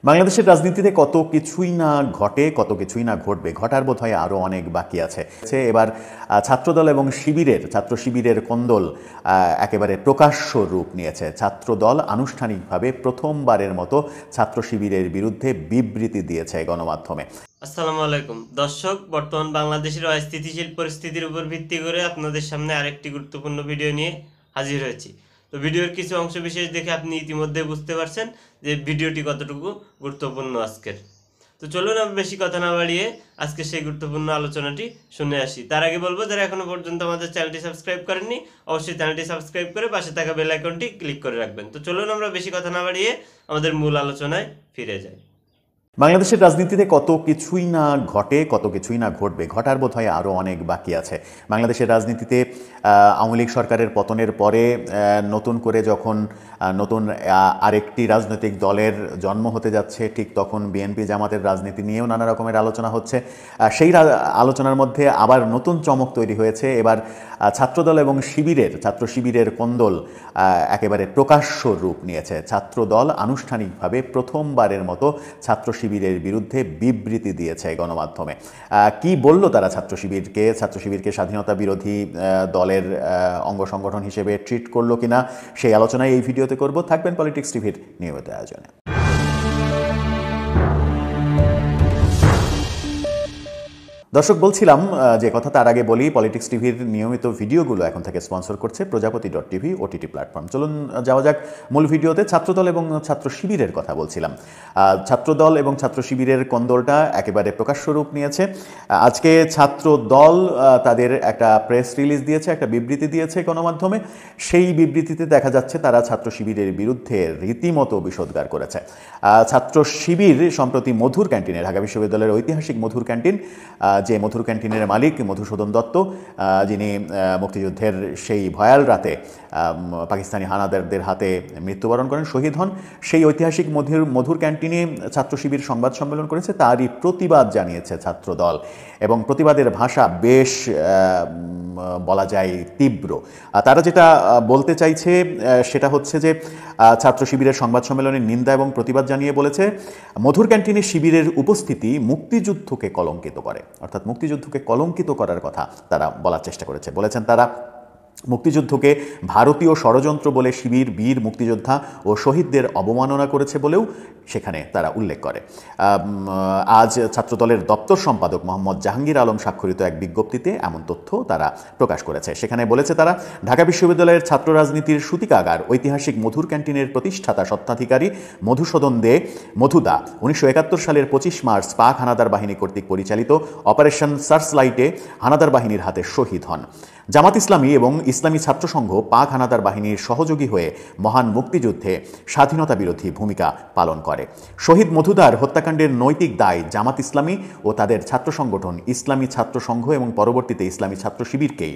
বাংলাদেশের রাজনীতিতে কত কিছুই না ঘটে, কত কিছুই না ঘটবে, ঘটার বোধহয় আরও অনেক বাকি আছে। এবার ছাত্রদল এবং ছাত্র শিবিরের কোন্দল একেবারে প্রকাশ্য রূপ নিয়েছে। ছাত্রদল আনুষ্ঠানিকভাবে প্রথমবারের মতো ছাত্র শিবিরের বিরুদ্ধে বিবৃতি দিয়েছে গণমাধ্যমে। আসসালামু আলাইকুম দর্শক, বর্তমান বাংলাদেশের অস্থিতিশীল পরিস্থিতির উপর ভিত্তি করে আপনাদের সামনে আরেকটি গুরুত্বপূর্ণ ভিডিও নিয়ে হাজির হয়েছি। তো ভিডিওর কিছু অংশ বিশেষ দেখে আপনি ইতিমধ্যে বুঝতে পারছেন যে ভিডিওটি কতটুকু গুরুত্বপূর্ণ আজকের। তো চলুন আমি বেশি কথা না বাড়িয়ে আজকে সেই গুরুত্বপূর্ণ আলোচনাটি শুনে আসি। তার আগে বলবো, যারা এখনো পর্যন্ত আমাদের চ্যানেলটি সাবস্ক্রাইব করেননি অবশ্যই চ্যানেলটি সাবস্ক্রাইব করে পাশে থাকা বেল আইকনটি ক্লিক করে রাখবেন। তো চলুন আমরা বেশি কথা না বাড়িয়ে আমাদের মূল আলোচনায় ফিরে যাই। বাংলাদেশের রাজনীতিতে কত কিছুই না ঘটে, কত কিছুই না ঘটবে, ঘটার বোধহয় আরও অনেক বাকি আছে। বাংলাদেশের রাজনীতিতে আওয়ামী লীগ সরকারের পতনের পরে নতুন করে যখন নতুন আরেকটি রাজনৈতিক দলের জন্ম হতে যাচ্ছে, ঠিক তখন বিএনপি জামাতের রাজনীতি নিয়েও নানা রকমের আলোচনা হচ্ছে। সেই আলোচনার মধ্যে আবার নতুন চমক তৈরি হয়েছে। এবার ছাত্রদল এবং ছাত্র শিবিরের কোন্দল একেবারে প্রকাশ্য রূপ নিয়েছে। ছাত্রদল আনুষ্ঠানিকভাবে প্রথমবারের মতো ছাত্র শিবিরের বিরুদ্ধে বিবৃতি দিয়েছে গণমাধ্যমে। কি বলল তারা ছাত্র শিবিরকে স্বাধীনতা বিরোধী দলের অঙ্গ সংগঠন হিসেবে ট্রিট করলো কিনা, সেই আলোচনায় এই ভিডিওতে করব। থাকবেন পলিটিক্স টিভির নিয়মিত আয়োজনে। দর্শক, বলছিলাম যে কথা, তার আগে বলি, পলিটিক্স টিভির নিয়মিত ভিডিওগুলো এখন থেকে স্পন্সর করছে প্রজাপতি.tv ওটিটি প্ল্যাটফর্ম। চলুন যাওয়া যাক মূল ভিডিওতে। ছাত্রদল এবং ছাত্র শিবিরের কথা বলছিলাম। ছাত্রদল এবং ছাত্র শিবিরের কোন্দলটা একেবারে প্রকাশ্য রূপ নিয়েছে। আজকে ছাত্রদল তাদের একটা প্রেস রিলিজ দিয়েছে, একটা বিবৃতি দিয়েছে গণমাধ্যমে। সেই বিবৃতিতে দেখা যাচ্ছে তারা ছাত্র শিবিরের বিরুদ্ধে রীতিমতো বিষোদ্গার করেছে। ছাত্র শিবির সম্প্রতি মধুর ক্যান্টিনে, ঢাকা বিশ্ববিদ্যালয়ের ঐতিহাসিক মধুর ক্যান্টিন, যে মধুর ক্যান্টিনের মালিক মধুসূদন দত্ত, যিনি মুক্তিযুদ্ধের সেই ভয়াল রাতে পাকিস্তানি হানাদারদের হাতে মৃত্যুবরণ করেন, শহীদ হন, সেই ঐতিহাসিক মধুর ক্যান্টিনে ছাত্র শিবির সংবাদ সম্মেলন করেছে। তারই প্রতিবাদ জানিয়েছে ছাত্রদল, এবং প্রতিবাদের ভাষা বেশ বলা যায় তীব্র। তারা যেটা বলতে চাইছে সেটা হচ্ছে যে ছাত্র শিবিরের সংবাদ সম্মেলনের নিন্দা এবং প্রতিবাদ জানিয়ে বলেছে, মধুর ক্যান্টিনে শিবিরের উপস্থিতি মুক্তিযুদ্ধকে কলঙ্কিত করে। অর্থাৎ মুক্তিযুদ্ধকে কলঙ্কিত করার কথা তারা বলার চেষ্টা বলেছেন তারা মুক্তিযুদ্ধকে ভারতীয় ষড়যন্ত্র বলে শিবির বীর মুক্তিযোদ্ধা ও শহীদদের অবমাননা করেছে বলেও সেখানে তারা উল্লেখ করে। আজ ছাত্রদলের দপ্তর সম্পাদক মোহাম্মদ জাহাঙ্গীর আলম স্বাক্ষরিত এক বিজ্ঞপ্তিতে এমন তথ্য তারা প্রকাশ করেছে। সেখানে বলেছে তারা, ঢাকা বিশ্ববিদ্যালয়ের ছাত্র রাজনীতির সূতিকাগার ঐতিহাসিক মধুর ক্যান্টিনের প্রতিষ্ঠাতা স্বত্বাধিকারী মধুসূদন দে মধুদা 1971 সালের 25 মার্চ পাক হানাদার বাহিনী কর্তৃক পরিচালিত অপারেশন সার্চলাইটে হানাদার বাহিনীর হাতে শহীদ হন। জামাত ইসলামী এবং ইসলামী ছাত্রসংঘ পাক হানাদার বাহিনীর সহযোগী হয়ে মহান মুক্তিযুদ্ধে স্বাধীনতা বিরোধী ভূমিকা পালন করে। শহীদ মধুদার হত্যাকাণ্ডের নৈতিক দায় জামাত ইসলামী ও তাদের ছাত্র সংগঠন ইসলামী ছাত্রসংঘ এবং পরবর্তীতে ইসলামী ছাত্র শিবিরকেই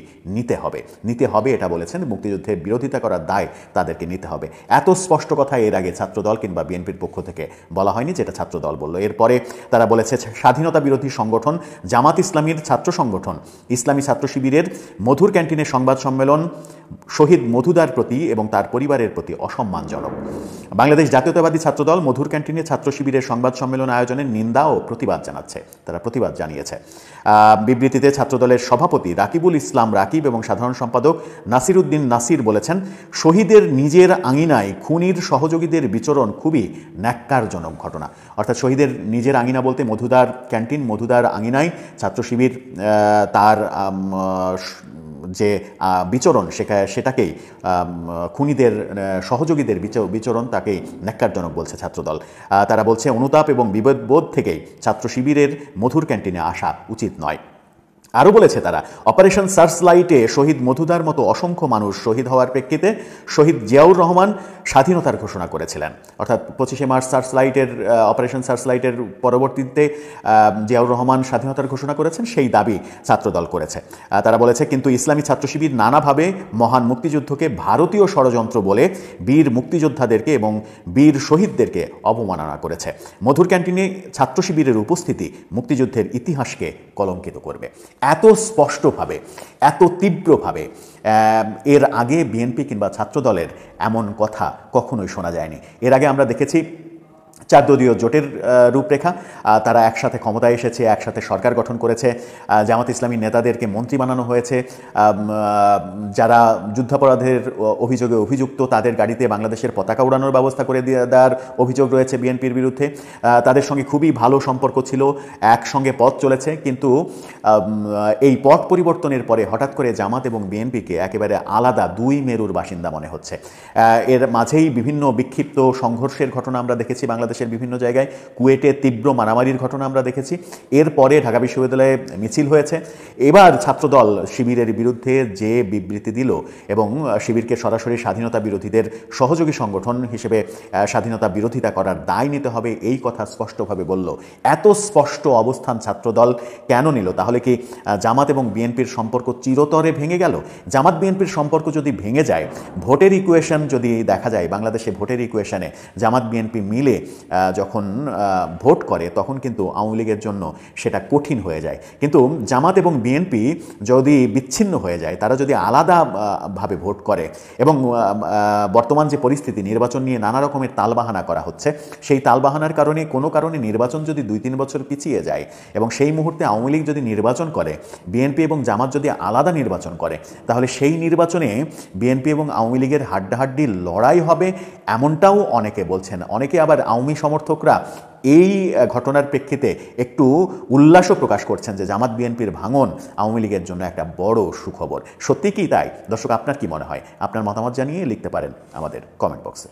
নিতে হবে এটা বলেছেন। মুক্তিযুদ্ধের বিরোধিতা করার দায় তাদেরকে নিতে হবে। এত স্পষ্ট কথা এর আগে ছাত্রদল কিংবা বিএনপির পক্ষ থেকে বলা হয়নি, যেটা ছাত্রদল বলল। এরপরে তারা বলেছে, স্বাধীনতা বিরোধী সংগঠন জামাত ইসলামীর ছাত্র সংগঠন ইসলামী ছাত্র শিবিরের মধুর ক্যান্টিনের সংবাদ সম্মেলন শহীদ মধুদার প্রতি এবং তার পরিবারের প্রতি অসম্মানজনক। বাংলাদেশ জাতীয়তাবাদী ছাত্রদল মধুর ক্যান্টিনে ছাত্র শিবিরের সংবাদ সম্মেলন আয়োজনের নিন্দা ও প্রতিবাদ জানিয়েছে। বিবৃতিতে ছাত্রদলের সভাপতি রাকিবুল ইসলাম রাকিব এবং সাধারণ সম্পাদক নাসির উদ্দিন নাসির বলেছেন, শহীদের নিজের আঙিনায় খুনির সহযোগীদের বিচরণ খুবই ন্যাক্কারজনক ঘটনা। অর্থাৎ শহীদের নিজের আঙিনা বলতে মধুদার ক্যান্টিন, মধুদার আঙিনায় ছাত্র শিবির তার যে বিচরণ সেটাকেই খুনিদের সহযোগীদের বিচরণ তাকেই ন্যাক্কারজনক বলছে ছাত্রদল। তারা বলছে, অনুতাপ এবং বিবেকবোধ থেকেই ছাত্র শিবিরের মধুর ক্যান্টিনে আসা উচিত নয়। আরও বলেছে তারা, অপারেশন সার্চলাইটে শহীদ মধুদার মতো অসংখ্য মানুষ শহীদ হওয়ার প্রেক্ষিতে শহীদ জিয়াউর রহমান স্বাধীনতার ঘোষণা করেছিলেন। অর্থাৎ 25 মার্চ অপারেশন সার্চলাইটের পরবর্তীতে জিয়াউর রহমান স্বাধীনতার ঘোষণা করেছেন, সেই দাবি ছাত্রদল করেছে। তারা বলেছে, কিন্তু ইসলামী ছাত্র শিবির নানাভাবে মহান মুক্তিযুদ্ধকে ভারতীয় ষড়যন্ত্র বলে বীর মুক্তিযোদ্ধাদেরকে এবং বীর শহীদদেরকে অবমাননা করেছে। মধুর ক্যান্টিনে ছাত্র শিবিরের উপস্থিতি মুক্তিযুদ্ধের ইতিহাসকে কলঙ্কিত করবে। এত স্পষ্টভাবে, এত তীব্রভাবে এর আগে বিএনপি কিংবা ছাত্রদলের এমন কথা কখনোই শোনা যায়নি। এর আগে আমরা দেখেছি চার দলীয় জোটের রূপরেখা। তারা একসাথে ক্ষমতায় এসেছে, একসাথে সরকার গঠন করেছে, জামাত ইসলামী নেতাদেরকে মন্ত্রী বানানো হয়েছে, যারা যুদ্ধাপরাধের অভিযোগে অভিযুক্ত তাদের গাড়িতে বাংলাদেশের পতাকা উড়ানোর ব্যবস্থা করে দেওয়ার অভিযোগ রয়েছে বিএনপির বিরুদ্ধে। তাদের সঙ্গে খুবই ভালো সম্পর্ক ছিল, একসঙ্গে পথ চলেছে, কিন্তু এই পথ পরিবর্তনের পরে হঠাৎ করে জামাত এবং বিএনপিকে একেবারে আলাদা দুই মেরুর বাসিন্দা মনে হচ্ছে। এর মাঝেই বিভিন্ন বিক্ষিপ্ত সংঘর্ষের ঘটনা আমরা দেখেছি বাংলাদেশের বিভিন্ন জায়গায়, কুয়েটে তীব্র মারামারির ঘটনা আমরা দেখেছি, এরপরে ঢাকা বিশ্ববিদ্যালয়ে মিছিল হয়েছে। এবার ছাত্রদল শিবিরের বিরুদ্ধে যে বিবৃতি দিল এবং শিবিরকে সরাসরি স্বাধীনতা বিরোধীদের সহযোগী সংগঠন হিসেবে স্বাধীনতা বিরোধিতা করার দায় নিতে হবে, এই কথা স্পষ্টভাবে বলল। এত স্পষ্ট অবস্থান ছাত্রদল কেন নিল? তাহলে কি জামাত এবং বিএনপির সম্পর্ক চিরতরে ভেঙে গেল? জামাত বিএনপির সম্পর্ক যদি ভেঙে যায়, ভোটের ইকুয়েশন যদি দেখা যায়, বাংলাদেশে ভোটের ইকুয়েশনে জামাত বিএনপি মিলে যখন ভোট করে তখন কিন্তু আওয়ামী লীগের জন্য সেটা কঠিন হয়ে যায়। কিন্তু জামাত এবং বিএনপি যদি বিচ্ছিন্ন হয়ে যায়, তারা যদি আলাদাভাবে ভোট করে এবং বর্তমান যে পরিস্থিতি, নির্বাচন নিয়ে নানা রকমের তালবাহানা করা হচ্ছে, সেই তালবাহানার কারণে কোনো কারণে নির্বাচন যদি 2-3 বছর পিছিয়ে যায় এবং সেই মুহূর্তে আওয়ামী লীগ যদি নির্বাচন করে, বিএনপি এবং জামাত যদি আলাদা নির্বাচন করে, তাহলে সেই নির্বাচনে বিএনপি এবং আওয়ামী লীগের হাড্ডাহাড্ডি লড়াই হবে, এমনটাও অনেকে বলছেন। অনেকে আবার আওয়ামী সমর্থকরা এই ঘটনার প্রেক্ষিতে একটু উল্লাসও প্রকাশ করছেন যে জামাত বিএনপির ভাঙন আওয়ামী লীগের জন্য একটা বড় সুখবর। সত্যি কি তাই? দর্শক, আপনার কি মনে হয়? আপনার মতামত জানিয়ে লিখতে পারেন আমাদের কমেন্ট বক্সে।